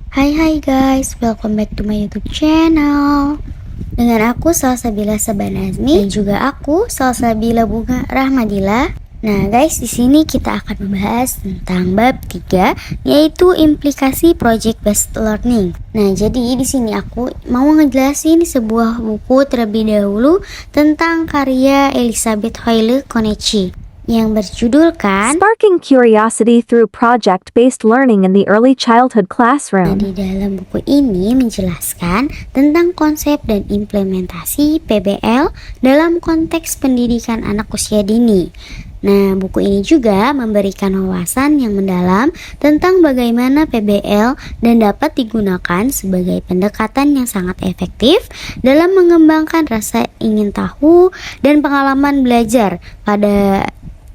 Hai guys, welcome back to my YouTube channel. Dengan aku Salsabila Sabanazmi dan juga aku Salsabila Bunga Rahmadila. Nah guys, di sini kita akan membahas tentang bab 3, yaitu implikasi project based learning. Nah, jadi di sini aku mau ngejelasin sebuah buku terlebih dahulu tentang karya Elizabeth Hoyle Konieczny yang berjudulkan Sparking Curiosity Through Project-Based Learning in the Early Childhood Nah, Classroom. di dalam buku ini menjelaskan tentang konsep dan implementasi PBL dalam konteks pendidikan anak usia dini. Nah, buku ini juga memberikan wawasan yang mendalam tentang bagaimana PBL dan dapat digunakan sebagai pendekatan yang sangat efektif dalam mengembangkan rasa ingin tahu dan pengalaman belajar pada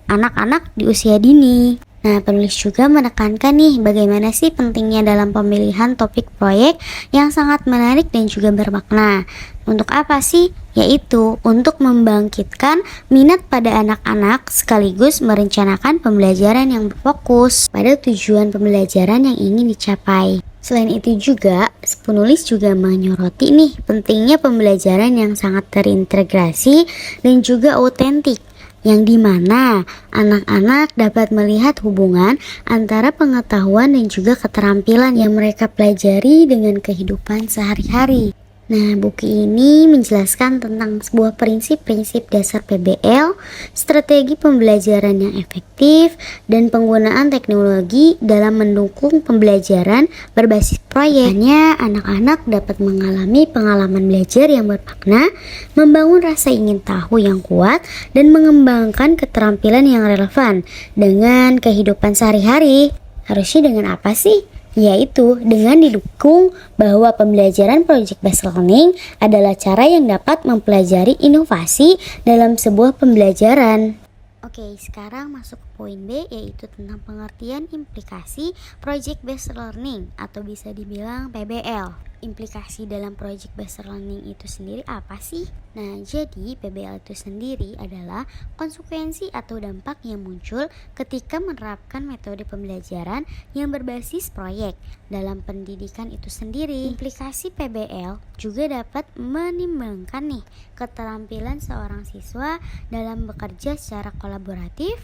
anak-anak di usia dini. Nah, penulis juga menekankan nih bagaimana sih pentingnya dalam pemilihan topik proyek yang sangat menarik dan juga bermakna. Untuk apa sih? Yaitu untuk membangkitkan minat pada anak-anak sekaligus merencanakan pembelajaran yang berfokus pada tujuan pembelajaran yang ingin dicapai. Selain itu juga, penulis juga menyoroti nih pentingnya pembelajaran yang sangat terintegrasi dan juga autentik, yang dimana anak-anak dapat melihat hubungan antara pengetahuan dan juga keterampilan yang mereka pelajari dengan kehidupan sehari-hari. Nah, buku ini menjelaskan tentang sebuah prinsip-prinsip dasar PBL, strategi pembelajaran yang efektif, dan penggunaan teknologi dalam mendukung pembelajaran berbasis proyek. Hanya anak-anak dapat mengalami pengalaman belajar yang bermakna, membangun rasa ingin tahu yang kuat, dan mengembangkan keterampilan yang relevan dengan kehidupan sehari-hari. Harusnya dengan apa sih? Yaitu dengan didukung bahwa pembelajaran project based learning adalah cara yang dapat mempelajari inovasi dalam sebuah pembelajaran. Oke, sekarang masuk ke poin B, yaitu tentang pengertian implikasi project based learning atau bisa dibilang PBL. Implikasi dalam project based learning itu sendiri apa sih? Nah, jadi PBL itu sendiri adalah konsekuensi atau dampak yang muncul ketika menerapkan metode pembelajaran yang berbasis proyek dalam pendidikan itu sendiri. Implikasi PBL juga dapat menimbulkan nih keterampilan seorang siswa dalam bekerja secara kolaboratif,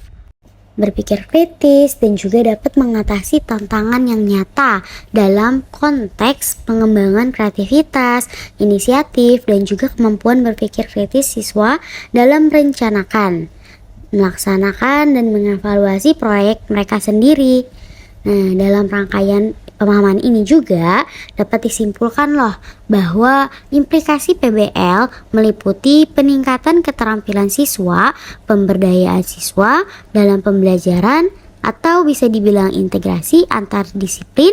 berpikir kritis, dan juga dapat mengatasi tantangan yang nyata dalam konteks pengembangan kreativitas, inisiatif, dan juga kemampuan berpikir kritis siswa dalam merencanakan, melaksanakan, dan mengevaluasi proyek mereka sendiri. Nah, dalam rangkaian pemahaman ini juga dapat disimpulkan loh bahwa implikasi PBL meliputi peningkatan keterampilan siswa, pemberdayaan siswa dalam pembelajaran, atau bisa dibilang integrasi antar disiplin,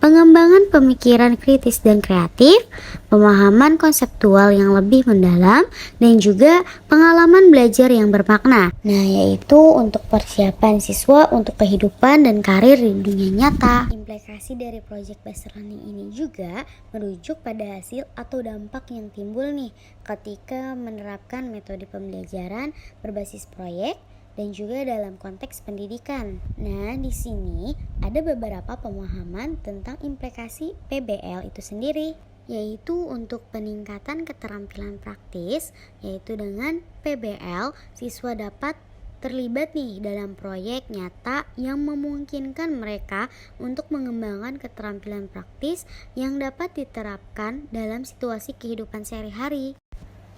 pengembangan pemikiran kritis dan kreatif, pemahaman konseptual yang lebih mendalam, dan juga pengalaman belajar yang bermakna. Nah, yaitu untuk persiapan siswa untuk kehidupan dan karir di dunia nyata. Implikasi dari project based learning ini juga merujuk pada hasil atau dampak yang timbul nih ketika menerapkan metode pembelajaran berbasis proyek dan juga dalam konteks pendidikan. Nah, di sini ada beberapa pemahaman tentang implikasi PBL itu sendiri, yaitu untuk peningkatan keterampilan praktis, yaitu dengan PBL siswa dapat terlibat nih dalam proyek nyata yang memungkinkan mereka untuk mengembangkan keterampilan praktis yang dapat diterapkan dalam situasi kehidupan sehari-hari.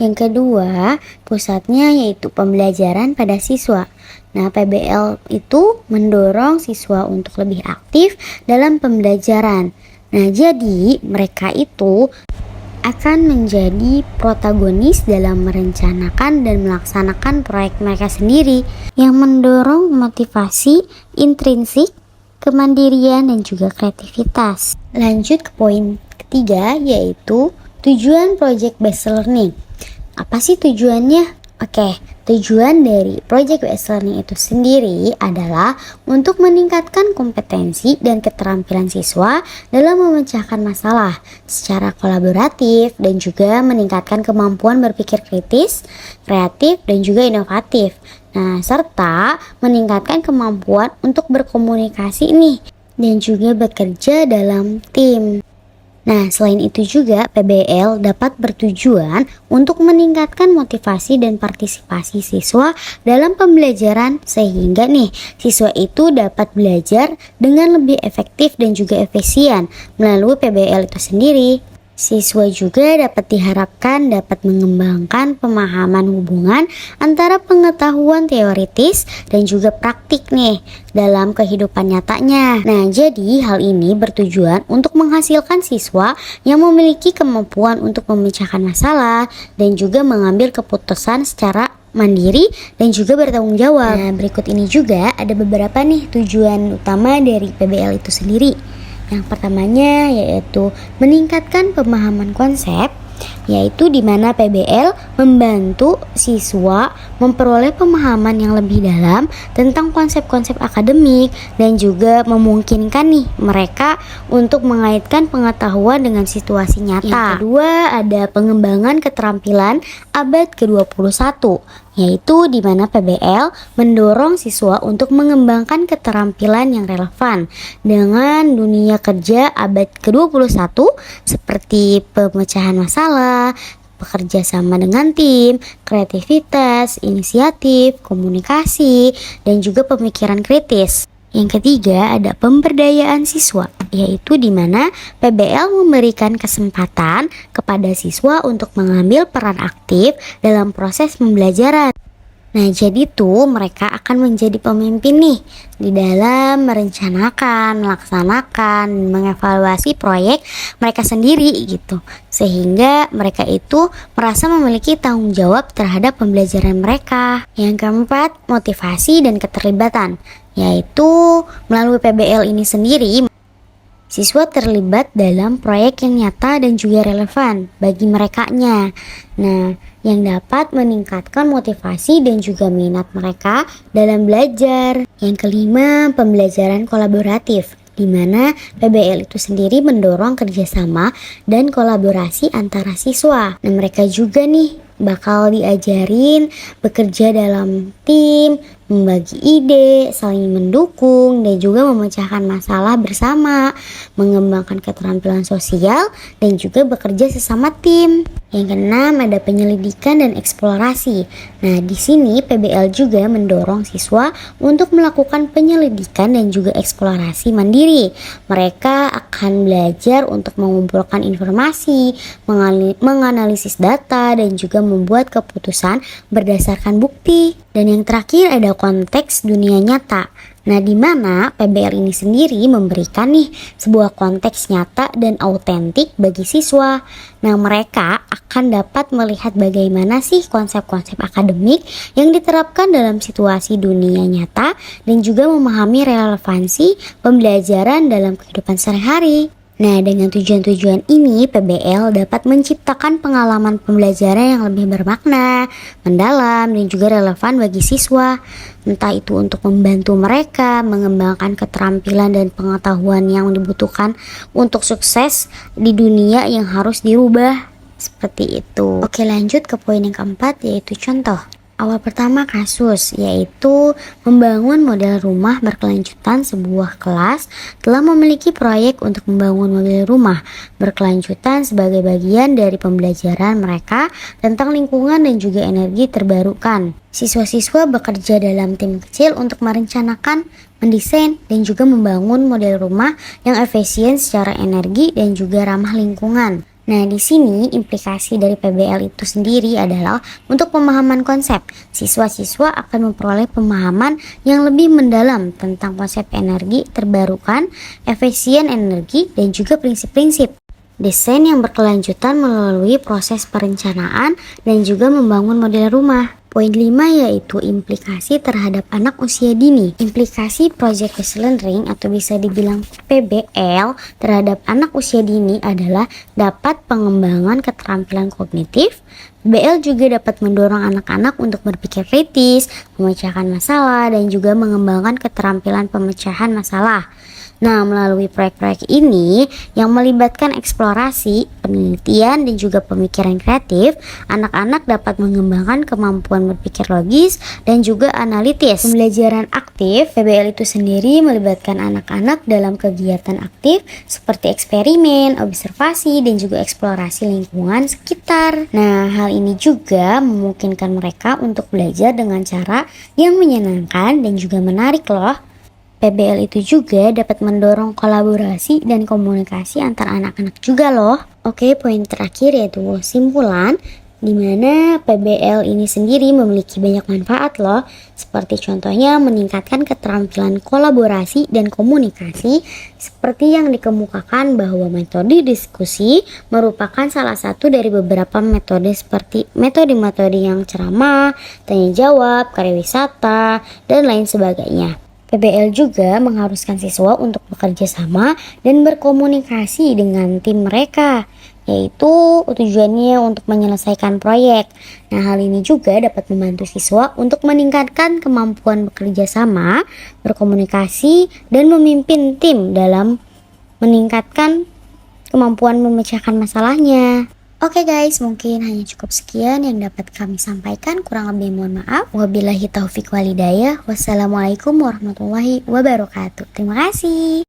Yang kedua, pusatnya yaitu pembelajaran pada siswa. Nah, PBL itu mendorong siswa untuk lebih aktif dalam pembelajaran. Nah, jadi mereka itu akan menjadi protagonis dalam merencanakan dan melaksanakan proyek mereka sendiri yang mendorong motivasi intrinsik, kemandirian, dan juga kreativitas. Lanjut ke poin ketiga, yaitu tujuan project based learning. Apa sih tujuannya? Oke, tujuan dari project based learning itu sendiri adalah untuk meningkatkan kompetensi dan keterampilan siswa dalam memecahkan masalah secara kolaboratif dan juga meningkatkan kemampuan berpikir kritis, kreatif, dan juga inovatif. Nah, serta meningkatkan kemampuan untuk berkomunikasi nih dan juga bekerja dalam tim. Nah, selain itu juga PBL dapat bertujuan untuk meningkatkan motivasi dan partisipasi siswa dalam pembelajaran sehingga nih siswa itu dapat belajar dengan lebih efektif dan juga efisien melalui PBL itu sendiri. Siswa juga dapat diharapkan dapat mengembangkan pemahaman hubungan antara pengetahuan teoritis dan juga praktik nih dalam kehidupan nyatanya. Nah, jadi hal ini bertujuan untuk menghasilkan siswa yang memiliki kemampuan untuk memecahkan masalah dan juga mengambil keputusan secara mandiri dan juga bertanggung jawab. Nah, berikut ini juga ada beberapa nih tujuan utama dari PBL itu sendiri. Yang pertamanya yaitu meningkatkan pemahaman konsep, yaitu di mana PBL membantu siswa memperoleh pemahaman yang lebih dalam tentang konsep-konsep akademik dan juga memungkinkan nih mereka untuk mengaitkan pengetahuan dengan situasi nyata. Yang kedua ada pengembangan keterampilan abad ke-21, yaitu di mana PBL mendorong siswa untuk mengembangkan keterampilan yang relevan dengan dunia kerja abad ke-21 seperti pemecahan masalah, bekerja sama dengan tim, kreativitas, inisiatif, komunikasi, dan juga pemikiran kritis. Yang ketiga ada pemberdayaan siswa, yaitu di mana PBL memberikan kesempatan kepada siswa untuk mengambil peran aktif dalam proses pembelajaran. Nah, jadi tuh mereka akan menjadi pemimpin nih di dalam merencanakan, melaksanakan, mengevaluasi proyek mereka sendiri gitu. Sehingga mereka itu merasa memiliki tanggung jawab terhadap pembelajaran mereka. Yang keempat, motivasi dan keterlibatan, yaitu melalui PBL ini sendiri siswa terlibat dalam proyek yang nyata dan juga relevan bagi merekanya. Nah, yang dapat meningkatkan motivasi dan juga minat mereka dalam belajar. Yang kelima, pembelajaran kolaboratif, di mana PBL itu sendiri mendorong kerjasama dan kolaborasi antara siswa. Nah, mereka juga nih bakal diajarin bekerja dalam tim, membagi ide, saling mendukung, dan juga memecahkan masalah bersama, mengembangkan keterampilan sosial, dan juga bekerja sesama tim. Yang keenam ada penyelidikan dan eksplorasi. Nah, di sini PBL juga mendorong siswa untuk melakukan penyelidikan dan juga eksplorasi mandiri. Mereka akan belajar untuk mengumpulkan informasi, menganalisis data, dan juga membuat keputusan berdasarkan bukti. Dan yang terakhir ada konteks dunia nyata. Nah, di mana PBL ini sendiri memberikan nih sebuah konteks nyata dan autentik bagi siswa. Nah, mereka akan dapat melihat bagaimana sih konsep-konsep akademik yang diterapkan dalam situasi dunia nyata dan juga memahami relevansi pembelajaran dalam kehidupan sehari-hari. Nah, dengan tujuan-tujuan ini, PBL dapat menciptakan pengalaman pembelajaran yang lebih bermakna, mendalam, dan juga relevan bagi siswa. Entah itu untuk membantu mereka mengembangkan keterampilan dan pengetahuan yang dibutuhkan untuk sukses di dunia yang harus dirubah. Seperti itu. Oke, lanjut ke poin yang keempat, yaitu contoh. Awal pertama kasus, yaitu membangun model rumah berkelanjutan. Sebuah kelas telah memiliki proyek untuk membangun model rumah berkelanjutan sebagai bagian dari pembelajaran mereka tentang lingkungan dan juga energi terbarukan. Siswa-siswa bekerja dalam tim kecil untuk merencanakan, mendesain, dan juga membangun model rumah yang efisien secara energi dan juga ramah lingkungan. Nah, di sini implikasi dari PBL itu sendiri adalah untuk pemahaman konsep. Siswa-siswa akan memperoleh pemahaman yang lebih mendalam tentang konsep energi terbarukan, efisien energi, dan juga prinsip-prinsip desain yang berkelanjutan melalui proses perencanaan dan juga membangun model rumah. Poin 5 yaitu implikasi terhadap anak usia dini. Implikasi Project Based Learning atau bisa dibilang PBL terhadap anak usia dini adalah dapat pengembangan keterampilan kognitif, PBL juga dapat mendorong anak-anak untuk berpikir kritis, memecahkan masalah, dan juga mengembangkan keterampilan pemecahan masalah. Nah, melalui proyek-proyek ini yang melibatkan eksplorasi, penelitian, dan juga pemikiran kreatif, anak-anak dapat mengembangkan kemampuan berpikir logis dan juga analitis. Pembelajaran aktif PBL itu sendiri melibatkan anak-anak dalam kegiatan aktif seperti eksperimen, observasi, dan juga eksplorasi lingkungan sekitar. Nah, hal ini juga memungkinkan mereka untuk belajar dengan cara yang menyenangkan dan juga menarik loh. PBL itu juga dapat mendorong kolaborasi dan komunikasi antar anak-anak juga loh. Oke, poin terakhir yaitu simpulan, di mana PBL ini sendiri memiliki banyak manfaat loh, seperti contohnya meningkatkan keterampilan kolaborasi dan komunikasi, seperti yang dikemukakan bahwa metode diskusi merupakan salah satu dari beberapa metode seperti metode-metode yang ceramah, tanya jawab, karya wisata, dan lain sebagainya. PBL juga mengharuskan siswa untuk bekerja sama dan berkomunikasi dengan tim mereka, yaitu tujuannya untuk menyelesaikan proyek. Nah, hal ini juga dapat membantu siswa untuk meningkatkan kemampuan bekerja sama, berkomunikasi, dan memimpin tim dalam meningkatkan kemampuan memecahkan masalahnya. Oke guys, mungkin hanya cukup sekian yang dapat kami sampaikan. Kurang lebih mohon maaf. Wabillahi taufik walhidayah. Wassalamualaikum warahmatullahi wabarakatuh. Terima kasih.